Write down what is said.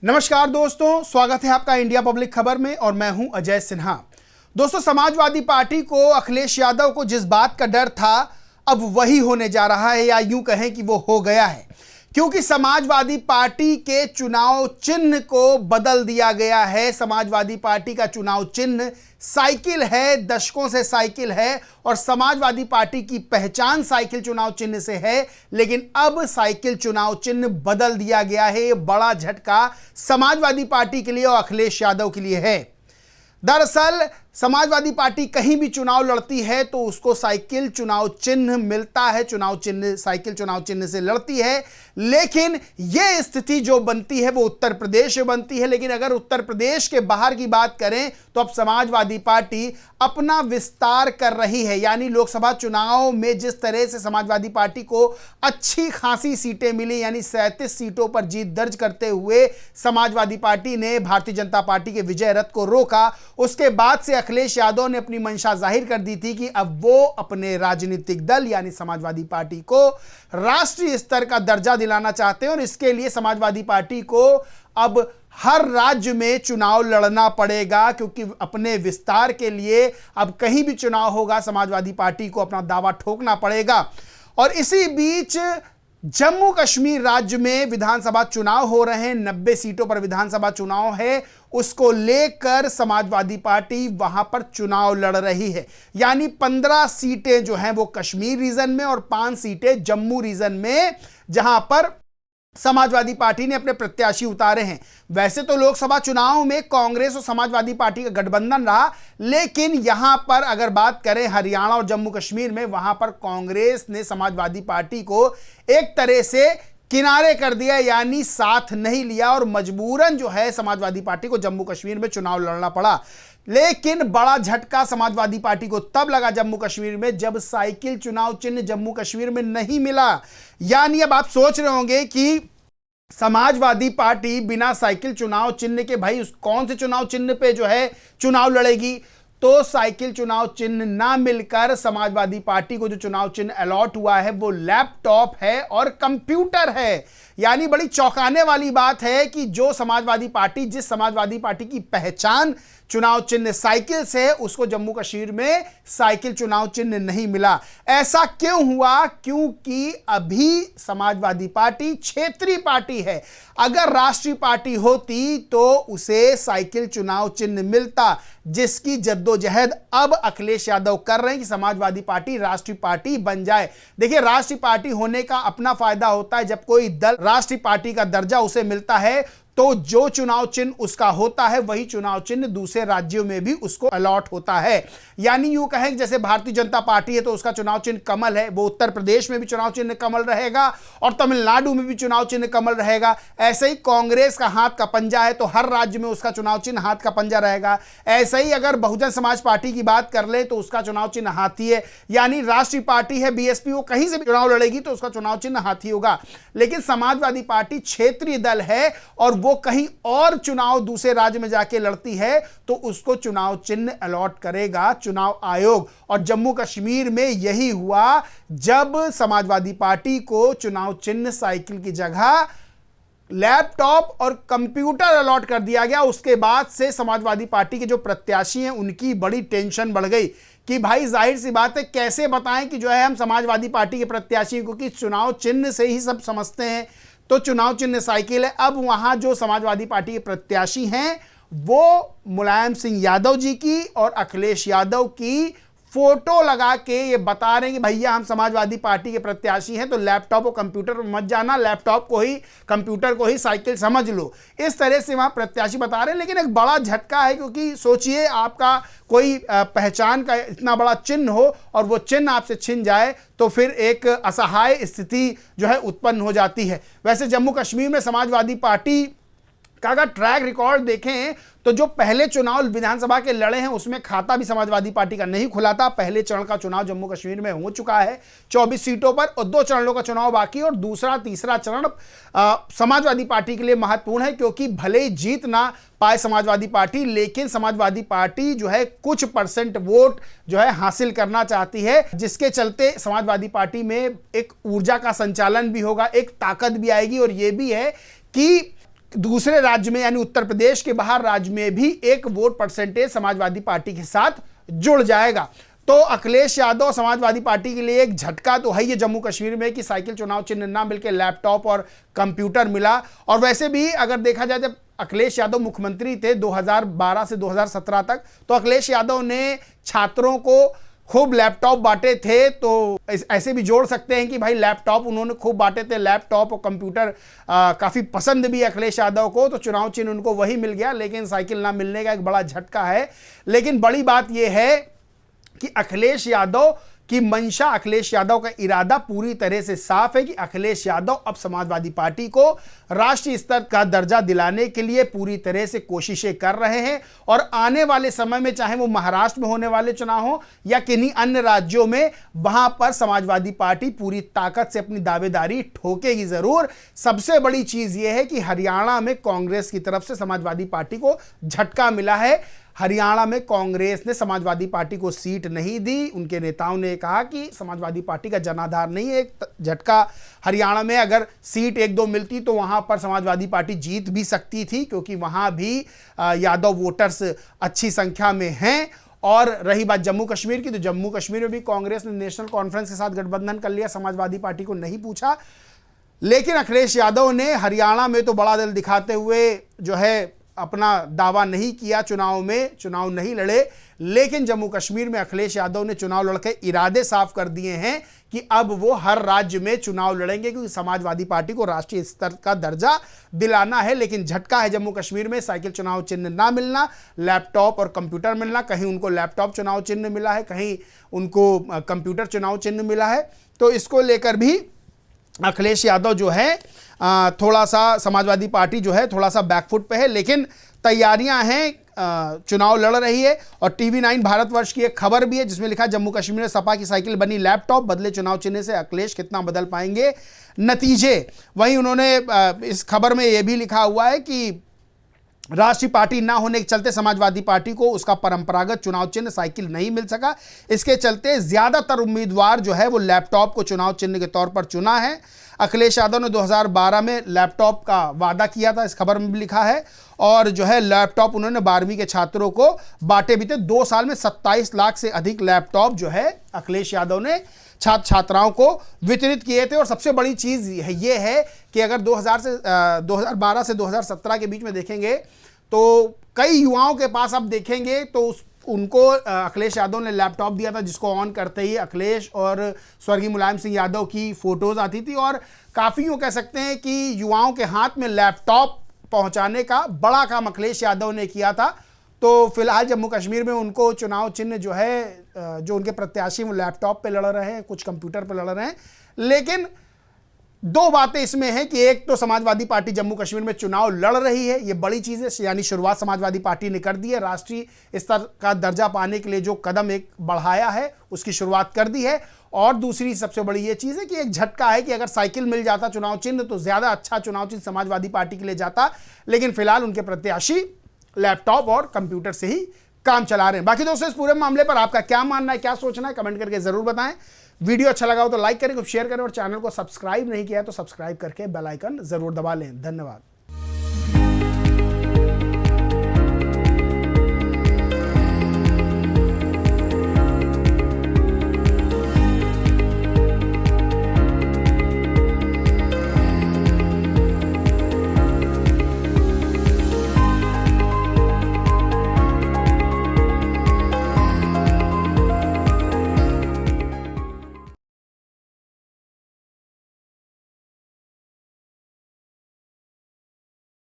नमस्कार दोस्तों, स्वागत है आपका इंडिया पब्लिक खबर में और मैं हूं अजय सिन्हा। दोस्तों, समाजवादी पार्टी को अखिलेश यादव को जिस बात का डर था अब वही होने जा रहा है, या यूं कहें कि वो हो गया है, क्योंकि समाजवादी पार्टी के चुनाव चिन्ह को बदल दिया गया है। समाजवादी पार्टी का चुनाव चिन्ह साइकिल है, दशकों से साइकिल है और समाजवादी पार्टी की पहचान साइकिल चुनाव चिन्ह से है, लेकिन अब साइकिल चुनाव चिन्ह बदल दिया गया है। यह बड़ा झटका समाजवादी पार्टी के लिए और अखिलेश यादव के लिए है। दरअसल समाजवादी पार्टी कहीं भी चुनाव लड़ती है तो उसको साइकिल चुनाव चिन्ह मिलता है, चुनाव चिन्ह साइकिल चुनाव चिन्ह से लड़ती है। लेकिन यह स्थिति जो बनती है वो उत्तर प्रदेश में बनती है। लेकिन अगर उत्तर प्रदेश के बाहर की बात करें तो अब समाजवादी पार्टी अपना विस्तार कर रही है, यानी लोकसभा चुनाव में जिस तरह से समाजवादी पार्टी को अच्छी खासी सीटें मिली, यानी 37 सीटों पर जीत दर्ज करते हुए समाजवादी पार्टी ने भारतीय जनता पार्टी के विजय रथ को रोका। उसके बाद से अखिलेश यादव ने अपनी मंशा जाहिर कर दी थी कि अब वो अपने राजनीतिक दल यानी समाजवादी पार्टी को राष्ट्रीय स्तर का दर्जा दिलाना चाहते हैं और इसके लिए समाजवादी पार्टी को अब हर राज्य में चुनाव लड़ना पड़ेगा, क्योंकि अपने विस्तार के लिए अब कहीं भी चुनाव होगा समाजवादी पार्टी को अपना दावा ठोकना पड़ेगा। और इसी बीच जम्मू कश्मीर राज्य में विधानसभा चुनाव हो रहे हैं, 90 सीटों पर विधानसभा चुनाव है, उसको लेकर समाजवादी पार्टी वहां पर चुनाव लड़ रही है। यानी 15 सीटें जो हैं वो कश्मीर रीजन में और 5 सीटें जम्मू रीजन में, जहां पर समाजवादी पार्टी ने अपने प्रत्याशी उतारे हैं। वैसे तो लोकसभा चुनाव में कांग्रेस और समाजवादी पार्टी का गठबंधन रहा, लेकिन यहां पर अगर बात करें हरियाणा और जम्मू कश्मीर में, वहां पर कांग्रेस ने समाजवादी पार्टी को एक तरह से किनारे कर दिया, यानी साथ नहीं लिया और मजबूरन जो है समाजवादी पार्टी को जम्मू कश्मीर में चुनाव लड़ना पड़ा। लेकिन बड़ा झटका समाजवादी पार्टी को तब लगा जम्मू कश्मीर में जब साइकिल चुनाव चिन्ह जम्मू कश्मीर में नहीं मिला। यानी अब आप सोच रहे होंगे कि समाजवादी पार्टी बिना साइकिल चुनाव चिन्ह के भाई कौन से चुनाव चिन्ह पे जो है चुनाव लड़ेगी। तो साइकिल चुनाव चिन्ह ना मिलकर समाजवादी पार्टी को जो चुनाव चिन्ह अलॉट हुआ है वो लैपटॉप है और कंप्यूटर है। यानी बड़ी चौंकाने वाली बात है कि जो समाजवादी पार्टी, जिस समाजवादी पार्टी की पहचान चुनाव चिन्ह साइकिल से, उसको जम्मू कश्मीर में साइकिल चुनाव चिन्ह नहीं मिला। ऐसा क्यों हुआ? क्योंकि अभी समाजवादी पार्टी क्षेत्रीय पार्टी है। अगर राष्ट्रीय पार्टी होती तो उसे साइकिल चुनाव चिन्ह मिलता, जिसकी जद्दोजहद अब अखिलेश यादव कर रहे हैं कि समाजवादी पार्टी राष्ट्रीय पार्टी बन जाए। देखिए, राष्ट्रीय पार्टी होने का अपना फायदा होता है। जब कोई दल राष्ट्रीय पार्टी का दर्जा उसे मिलता है तो जो चुनाव चिन्ह उसका होता है वही चुनाव चिन्ह दूसरे राज्यों में भी उसको अलॉट होता है। यानी यूं कहें कि जैसे भारतीय जनता पार्टी है तो उसका चुनाव चिन्ह कमल है, वो उत्तर प्रदेश में भी चुनाव चिन्ह कमल रहेगा और तमिलनाडु में भी चुनाव चिन्ह कमल रहेगा। ऐसे ही कांग्रेस का हाथ का पंजा है तो हर राज्य में उसका चुनाव चिन्ह हाथ का पंजा रहेगा। ऐसे ही अगर बहुजन समाज पार्टी की बात कर ले तो उसका चुनाव चिन्ह हाथी है। यानी राष्ट्रीय पार्टी है बीएसपी, वो कहीं से भी चुनाव लड़ेगी तो उसका चुनाव चिन्ह हाथी होगा। लेकिन समाजवादी पार्टी क्षेत्रीय दल है और वो कहीं और चुनाव दूसरे राज्य में जाके लड़ती है तो उसको चुनाव चिन्ह अलॉट करेगा चुनाव आयोग। और जम्मू कश्मीर में यही हुआ, जब समाजवादी पार्टी को चुनाव चिन्ह साइकिल की जगह लैपटॉप और कंप्यूटर अलॉट कर दिया गया। उसके बाद से समाजवादी पार्टी के जो प्रत्याशी हैं उनकी बड़ी टेंशन बढ़ गई कि भाई जाहिर सी बात है, कैसे बताएं कि जो है हम समाजवादी पार्टी के प्रत्याशी, क्योंकि चुनाव चिन्ह से ही सब समझते हैं तो चुनाव चिन्ह साइकिल है। अब वहां जो समाजवादी पार्टी के प्रत्याशी हैं वो मुलायम सिंह यादव जी की और अखिलेश यादव की फोटो लगा के ये बता रहे हैं कि भैया हम समाजवादी पार्टी के प्रत्याशी हैं, तो लैपटॉप और कंप्यूटर पर मत जाना, लैपटॉप को ही, कंप्यूटर को ही साइकिल समझ लो। इस तरह से वहां प्रत्याशी बता रहे हैं। लेकिन एक बड़ा झटका है, क्योंकि सोचिए आपका कोई पहचान का इतना बड़ा चिन्ह हो और वो चिन्ह आपसे छिन जाए तो फिर एक असहाय स्थिति जो है उत्पन्न हो जाती है। वैसे जम्मू कश्मीर में समाजवादी पार्टी का अगर ट्रैक रिकॉर्ड देखें तो जो पहले चुनाव विधानसभा के लड़े हैं उसमें खाता भी समाजवादी पार्टी का नहीं खुला था। पहले चरण का चुनाव जम्मू कश्मीर में हो चुका है 24 सीटों पर और 2 चरणों का चुनाव बाकी, और दूसरा तीसरा चरण समाजवादी पार्टी के लिए महत्वपूर्ण है, क्योंकि भले ही जीत ना पाए समाजवादी पार्टी, लेकिन समाजवादी पार्टी जो है कुछ परसेंट वोट जो है हासिल करना चाहती है, जिसके चलते समाजवादी पार्टी में एक ऊर्जा का संचालन भी होगा, एक ताकत भी आएगी। और यह भी है कि दूसरे राज्य में यानी उत्तर प्रदेश के बाहर राज्य में भी एक वोट परसेंटेज समाजवादी पार्टी के साथ जुड़ जाएगा। तो अखिलेश यादव समाजवादी पार्टी के लिए एक झटका तो है ये जम्मू कश्मीर में कि साइकिल चुनाव चिन्ह ना मिलकर लैपटॉप और कंप्यूटर मिला। और वैसे भी अगर देखा जाए, जब अखिलेश यादव मुख्यमंत्री थे 2012 से 2017 तक, तो अखिलेश यादव ने छात्रों को खूब लैपटॉप बांटे थे। तो ऐसे भी जोड़ सकते हैं कि भाई लैपटॉप उन्होंने खूब बांटे थे, लैपटॉप और कंप्यूटर काफ़ी पसंद भी अखिलेश यादव को, तो चुनाव चिन्ह उनको वही मिल गया। लेकिन साइकिल ना मिलने का एक बड़ा झटका है। लेकिन बड़ी बात यह है कि अखिलेश यादव की मंशा, अखिलेश यादव का इरादा पूरी तरह से साफ है कि अखिलेश यादव अब समाजवादी पार्टी को राष्ट्रीय स्तर का दर्जा दिलाने के लिए पूरी तरह से कोशिशें कर रहे हैं। और आने वाले समय में, चाहे वो महाराष्ट्र में होने वाले चुनाव हो या किन्हीं अन्य राज्यों में, वहां पर समाजवादी पार्टी पूरी ताकत से अपनी दावेदारी ठोकेगी जरूर। सबसे बड़ी चीज यह है कि हरियाणा में कांग्रेस की तरफ से समाजवादी पार्टी को झटका मिला है। हरियाणा में कांग्रेस ने समाजवादी पार्टी को सीट नहीं दी। उनके नेताओं ने कहा कि समाजवादी पार्टी का जनाधार नहीं है। एक झटका हरियाणा में, अगर सीट 1-2 मिलती तो वहां पर समाजवादी पार्टी जीत भी सकती थी, क्योंकि वहां भी यादव वोटर्स अच्छी संख्या में हैं। और रही बात जम्मू कश्मीर की, तो जम्मू कश्मीर में भी कांग्रेस ने नेशनल कॉन्फ्रेंस के साथ गठबंधन कर लिया, समाजवादी पार्टी को नहीं पूछा। लेकिन अखिलेश यादव ने हरियाणा में तो बड़ा दिल दिखाते हुए जो है अपना दावा नहीं किया, चुनाव नहीं लड़े। लेकिन जम्मू कश्मीर में अखिलेश यादव ने चुनाव लड़के इरादे साफ कर दिए हैं कि अब वो हर राज्य में चुनाव लड़ेंगे, क्योंकि समाजवादी पार्टी को राष्ट्रीय स्तर का दर्जा दिलाना है। लेकिन झटका है जम्मू कश्मीर में, साइकिल चुनाव चिन्ह ना मिलना, लैपटॉप और कंप्यूटर मिलना। कहीं उनको लैपटॉप चुनाव चिन्ह मिला है, कहीं उनको कंप्यूटर चुनाव चिन्ह मिला है। तो इसको लेकर भी अखिलेश यादव जो है थोड़ा सा, समाजवादी पार्टी जो है थोड़ा सा बैकफुट पे है। लेकिन तैयारियां हैं, चुनाव लड़ रही है। और TV9 भारतवर्ष की एक खबर भी है जिसमें लिखा, जम्मू कश्मीर में सपा की साइकिल बनी लैपटॉप, बदले चुनाव चिन्ह से अखिलेश कितना बदल पाएंगे नतीजे। वहीं उन्होंने इस खबर में यह भी लिखा हुआ है कि राष्ट्रीय पार्टी ना होने के चलते समाजवादी पार्टी को उसका परंपरागत चुनाव चिन्ह साइकिल नहीं मिल सका। इसके चलते ज्यादातर उम्मीदवार जो है वो लैपटॉप को चुनाव चिन्ह के तौर पर चुना है। अखिलेश यादव ने 2012 में लैपटॉप का वादा किया था, इस खबर में भी लिखा है। और जो है लैपटॉप उन्होंने 12वीं के छात्रों को बांटे भी थे। 2 साल में 27 लाख से अधिक लैपटॉप जो है अखिलेश यादव ने छात्र छात्राओं को वितरित किए थे। और सबसे बड़ी चीज ये है कि अगर 2012 से 2017 के बीच में देखेंगे तो कई युवाओं के पास आप देखेंगे तो उनको अखिलेश यादव ने लैपटॉप दिया था, जिसको ऑन करते ही अखिलेश और स्वर्गीय मुलायम सिंह यादव की फोटोज आती थी। और काफ़ी यूँ कह सकते हैं कि युवाओं के हाथ में लैपटॉप पहुंचाने का बड़ा काम अखिलेश यादव ने किया था। तो फिलहाल जम्मू कश्मीर में उनको चुनाव चिन्ह जो है, जो उनके प्रत्याशी वो लैपटॉप पे लड़ रहे हैं, कुछ कंप्यूटर पे लड़ रहे हैं। लेकिन 2 बातें इसमें हैं कि एक तो समाजवादी पार्टी जम्मू कश्मीर में चुनाव लड़ रही है, ये बड़ी चीज़ है, यानी शुरुआत समाजवादी पार्टी ने कर दी है। राष्ट्रीय स्तर का दर्जा पाने के लिए जो कदम एक बढ़ाया है उसकी शुरुआत कर दी है। और दूसरी सबसे बड़ी ये चीज़ है कि एक झटका है कि अगर साइकिल मिल जाता चुनाव चिन्ह तो ज़्यादा अच्छा चुनाव चिन्ह समाजवादी पार्टी के लिए जाता। लेकिन फिलहाल उनके प्रत्याशी लैपटॉप और कंप्यूटर से ही काम चला रहे हैं। बाकी दोस्तों, इस पूरे मामले पर आपका क्या मानना है, क्या सोचना है, कमेंट करके जरूर बताएं। वीडियो अच्छा लगा हो तो लाइक करें, शेयर करें और चैनल को सब्सक्राइब नहीं किया तो सब्सक्राइब करके बेल आइकन जरूर दबा लें। धन्यवाद।